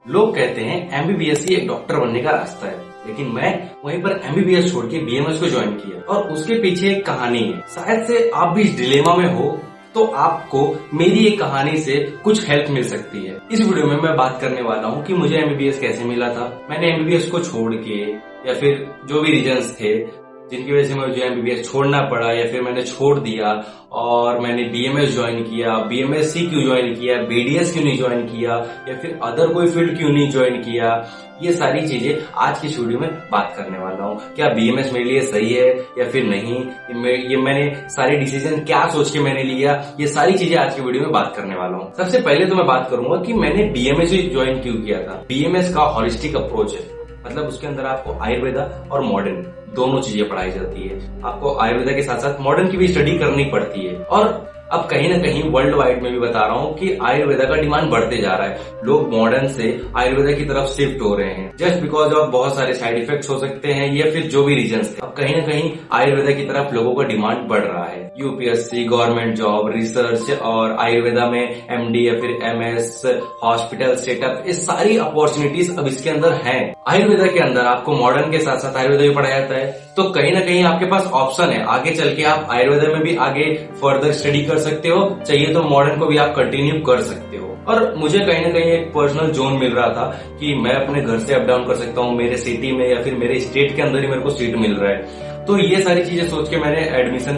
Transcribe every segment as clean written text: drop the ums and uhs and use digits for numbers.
लोग कहते हैं एमबीबीएस ही एक डॉक्टर बनने का रास्ता है, लेकिन मैं वहीं पर एमबीबीएस छोड़ के बीएमएस को ज्वाइन किया और उसके पीछे एक कहानी है। शायद से आप भी इस डिलेमा में हो तो आपको मेरी एक कहानी से कुछ हेल्प मिल सकती है। इस वीडियो में मैं बात करने वाला हूँ कि मुझे एमबीबीएस कैसे मिला था, मैंने एमबीबीएस को छोड़ के या फिर जो भी रीजंस थे जिनकी वजह से मुझे एमबीबीएस छोड़ना पड़ा या फिर मैंने छोड़ दिया और मैंने बीएमएस ज्वाइन किया, बीएमएससी क्यों ज्वाइन किया, बीडीएस क्यों नहीं ज्वाइन किया या फिर अदर कोई फील्ड क्यों नहीं ज्वाइन किया, ये सारी चीजें आज की वीडियो में बात करने वाला हूँ। क्या बीएमएस मेरे लिए सही है या फिर नहीं, ये मैंने सारी डिसीजन क्या सोच के मैंने लिया, ये सारी चीजें आज की वीडियो में बात करने वाला हूँ। सबसे पहले तो मैं बात करूंगा कि मैंने बीएमएस ज्वाइन क्यों किया था। बीएमएस का हॉलिस्टिक अप्रोच है, मतलब उसके अंदर आपको आयुर्वेदा और मॉडर्न दोनों चीजें पढ़ाई जाती है। आपको आयुर्वेदा के साथ साथ मॉडर्न की भी स्टडी करनी पड़ती है। और अब कहीं ना कहीं वर्ल्ड वाइड में भी बता रहा हूँ कि आयुर्वेदा का डिमांड बढ़ते जा रहा है। लोग मॉडर्न से आयुर्वेदा की तरफ शिफ्ट हो रहे हैं जस्ट बिकॉज ऑफ बहुत सारे साइड इफेक्ट्स हो सकते हैं या फिर जो भी रीजंस थे। अब कहीं ना कहीं आयुर्वेदा की तरफ लोगों का डिमांड बढ़ रहा है। यूपीएससी, गवर्नमेंट जॉब, रिसर्च और आयुर्वेदा में एमडी या फिर एमएस, हॉस्पिटल सेटअप, ये सारी अपॉर्चुनिटीज अब इसके अंदर हैं। आयुर्वेदा के अंदर आपको मॉडर्न के साथ साथ आयुर्वेदा भी पढ़ाया जाता है, तो कहीं ना कहीं आपके पास ऑप्शन है। आगे चल के आप आयुर्वेदा में भी आगे फर्दर स्टडी कर सकते हो, चाहिए तो मॉडर्न को भी आप कंटिन्यू कर सकते हो। और मुझे कहीं ना कहीं एक पर्सनल जोन मिल रहा था कि मैं अपने घर से अप डाउन कर सकता हूँ, मेरे सिटी में या फिर मेरे स्टेट के अंदर ही मेरे को सीट मिल रहा है। तो ये सारी चीजें सोच के मैंने एडमिशन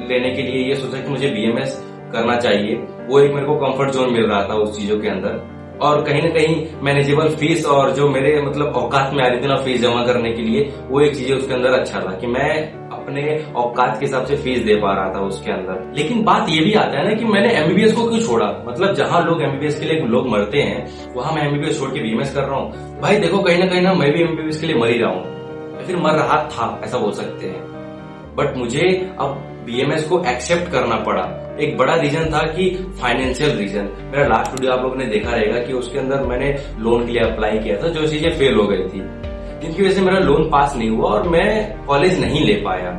लेने के लिए ये सोचा कि मुझे बीएमएस करना चाहिए। वो एक मेरे को कंफर्ट जोन मिल रहा था उस चीजों के अंदर, और कहीं ना कहीं मैनेजेबल फीस और जो मेरे मतलब औकात में आ रही थी ना फीस जमा करने के लिए, वो एक चीज उसके अंदर अच्छा था कि मैं अपने औकात के हिसाब से फीस दे पा रहा था उसके अंदर। लेकिन बात ये भी आता है ना कि मैंने एमबीबीएस को क्यों छोड़ा। मतलब जहां लोग एमबीबीएस के लिए लोग मरते हैं वहां मैं एमबीबीएस छोड़ के बीएमएस कर रहा हूँ। भाई देखो, कहीं ना मैं भी एमबीबीएस के लिए मर ही रहा हूँ या फिर मर रहा था, ऐसा बोल सकते हैं। बट मुझे अब बीएमएस को एक्सेप्ट करना पड़ा। एक बड़ा रीजन था कि फाइनेंशियल रीजन। मेरा लास्ट वीडियो आप लोगों ने देखा रहेगा कि उसके अंदर मैंने लोन के लिए अप्लाई किया था, जो चीजें फेल हो गई थी, जिनकी वजह से मेरा लोन पास नहीं हुआ और मैं कॉलेज नहीं ले पाया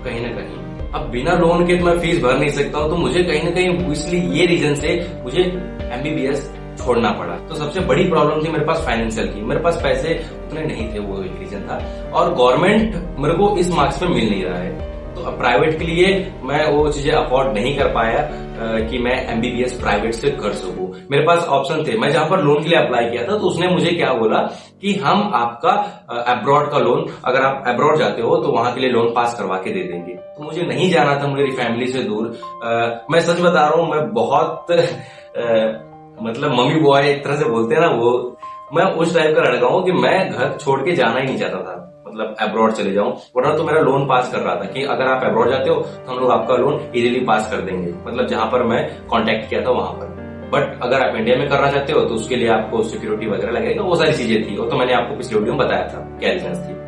कहीं ना कहीं। अब बिना लोन के मैं फीस भर नहीं सकता हूँ, तो मुझे कहीं ना कहीं इसलिए ये रीजन से मुझे एमबीबीएस छोड़ना पड़ा। तो सबसे बड़ी प्रॉब्लम थी मेरे पास फाइनेंशियल की, मेरे पास पैसे उतने नहीं थे, वो एक रीजन था। और गवर्नमेंट मेरे को इस मार्क्स पे मिल नहीं रहा है, तो प्राइवेट के लिए मैं वो चीजें अफोर्ड नहीं कर पाया कि मैं एमबीबीएस प्राइवेट से कर सकूं। मेरे पास ऑप्शन थे। मैं जहां पर लोन के लिए अप्लाई किया था तो उसने मुझे क्या बोला कि हम आपका अब्रॉड का लोन, अगर आप अब्रॉड जाते हो तो वहां के लिए लोन पास करवा के दे देंगे। तो मुझे नहीं जाना था मेरी फैमिली से दूर। मैं सच बता रहा हूँ, मैं बहुत मतलब मम्मी बॉय एक तरह से बोलते हैं ना, वो मैं उस टाइप का लड़का हूँ कि मैं घर छोड़ के जाना ही नहीं चाहता था, मतलब अब्रॉड चले जाऊं। वरना तो मेरा लोन पास कर रहा था कि अगर आप अब्रॉड जाते हो तो हम लोग आपका लोन इजीली पास कर देंगे, मतलब जहां पर मैं कांटेक्ट किया था वहां पर। बट अगर आप इंडिया में करना चाहते हो तो उसके लिए आपको सिक्योरिटी वगैरह लगेगा, वो सारी चीजें थी। वो तो मैंने आपको पिछले वीडियो में बताया था क्या रीजन थी।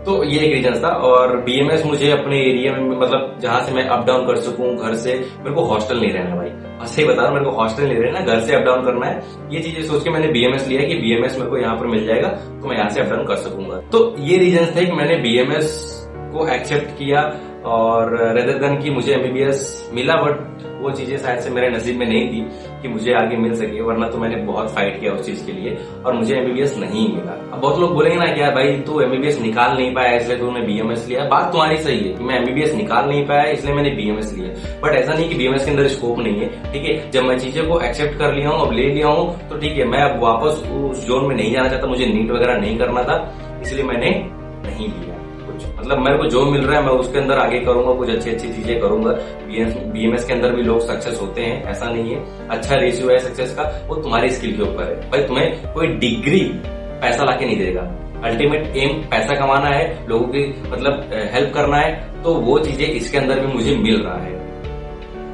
तो ये एक रीजन था। और बीएमएस मुझे अपने एरिया में, मतलब जहां से मैं अप डाउन कर सकूं घर से, मेरे को हॉस्टल नहीं रहना भाई, सही बता रहा हूं, मेरे को हॉस्टल नहीं रहना, घर से अप डाउन करना है। ये चीजें सोच के मैंने बीएमएस लिया कि बीएमएस मेरे को यहाँ पर मिल जाएगा तो मैं यहाँ से अप डाउन कर सकूंगा। तो ये रीजन थे कि मैंने बीएमएस को एक्सेप्ट किया और रेदर देन कि मुझे एमबीबीएस मिला। बट वो चीजें शायद से मेरे नसीब में नहीं थी कि मुझे आगे मिल सके, वरना तो मैंने बहुत फाइट किया उस चीज के लिए और मुझे एमबीबीएस नहीं मिला। अब बहुत लोग बोलेंगे ना कि यार भाई तू एमबीबीएस निकाल नहीं पाया इसलिए तूने बीएमएस लिया। बात तुम्हारी सही है कि मैं एमबीबीएस निकाल नहीं पाया इसलिए मैंने बीएमएस लिया, बट ऐसा नहीं कि बीएमएस के अंदर स्कोप नहीं है। ठीक है, जब मैं चीजें को एक्सेप्ट कर लिया हूँ, अब ले लिया हूँ, तो ठीक है, मैं अब वापस उस जोन में नहीं जाना चाहता। मुझे नीट वगैरह नहीं करना था, इसलिए मैंने नहीं लिया कुछ। मतलब मेरे को जो मिल रहा है मैं उसके अंदर आगे करूंगा, कुछ अच्छी अच्छी चीजें करूंगा। बीएमएस के अंदर भी लोग सक्सेस होते हैं, ऐसा नहीं है। अच्छा रेशियो है सक्सेस का, वो तुम्हारी स्किल के ऊपर है। भाई तुम्हें कोई डिग्री पैसा लाके नहीं देगा, अल्टीमेट एम पैसा कमाना है, लोगों की मतलब हेल्प करना है। तो वो चीजें इसके अंदर भी मुझे मिल रहा है।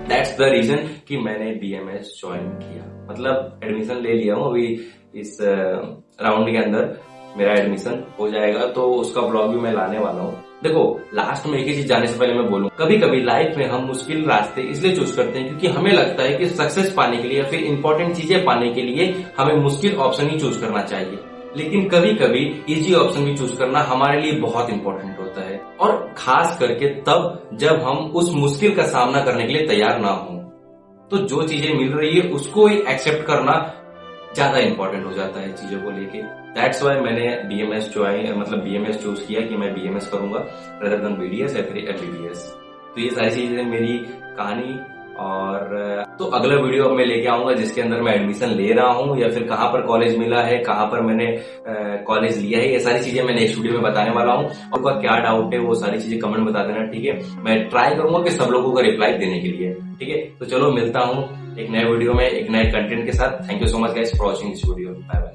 दैट्स द रीजन कि मैंने बीएमएस ज्वाइन किया, मतलब एडमिशन ले लिया हूँ। अभी इस राउंड के अंदर मेरा एडमिशन हो जाएगा, तो उसका ब्लॉग भी मैं लाने वाला हूँ। देखो, लास्ट में एक ही चीज जाने से पहले मैं बोलूं, कभी कभी लाइफ में हम मुश्किल रास्ते इसलिए चूज करते हैं क्योंकि हमें लगता है कि सक्सेस पाने के लिए या फिर इंपॉर्टेंट चीजें पाने के लिए हमें मुश्किल ऑप्शन ही चूज करना चाहिए। लेकिन कभी कभी इजी ऑप्शन भी चूज करना हमारे लिए बहुत इंपॉर्टेंट होता है, और खास करके तब जब हम उस मुश्किल का सामना करने के लिए तैयार ना हो। तो जो चीजें मिल रही है उसको ही एक्सेप्ट करना ज्यादा इंपॉर्टेंट हो जाता है चीजों को लेके। दैट्स वाई मैंने बीएमएस चूज किया कि मैं बीएमएस करूंगा रेदर देन बीडीएस या फिर एमबीबीएस। तो ये सारी चीजें मेरी कहानी। और तो अगला वीडियो अब मैं लेके आऊंगा जिसके अंदर मैं एडमिशन ले रहा हूँ या फिर कहाँ पर कॉलेज मिला है, कहाँ पर मैंने कॉलेज लिया है, ये सारी चीजें मैं नेक्स्ट वीडियो में बताने वाला हूँ। आपका क्या डाउट है वो सारी चीजें कमेंट बता देना, ठीक है। मैं ट्राई करूंगा कि सब लोगों का रिप्लाई देने के लिए, ठीक है। तो चलो मिलता हूँ एक नए वीडियो में एक नए कंटेंट के साथ। Thank you so much guys for watching this video. Bye bye.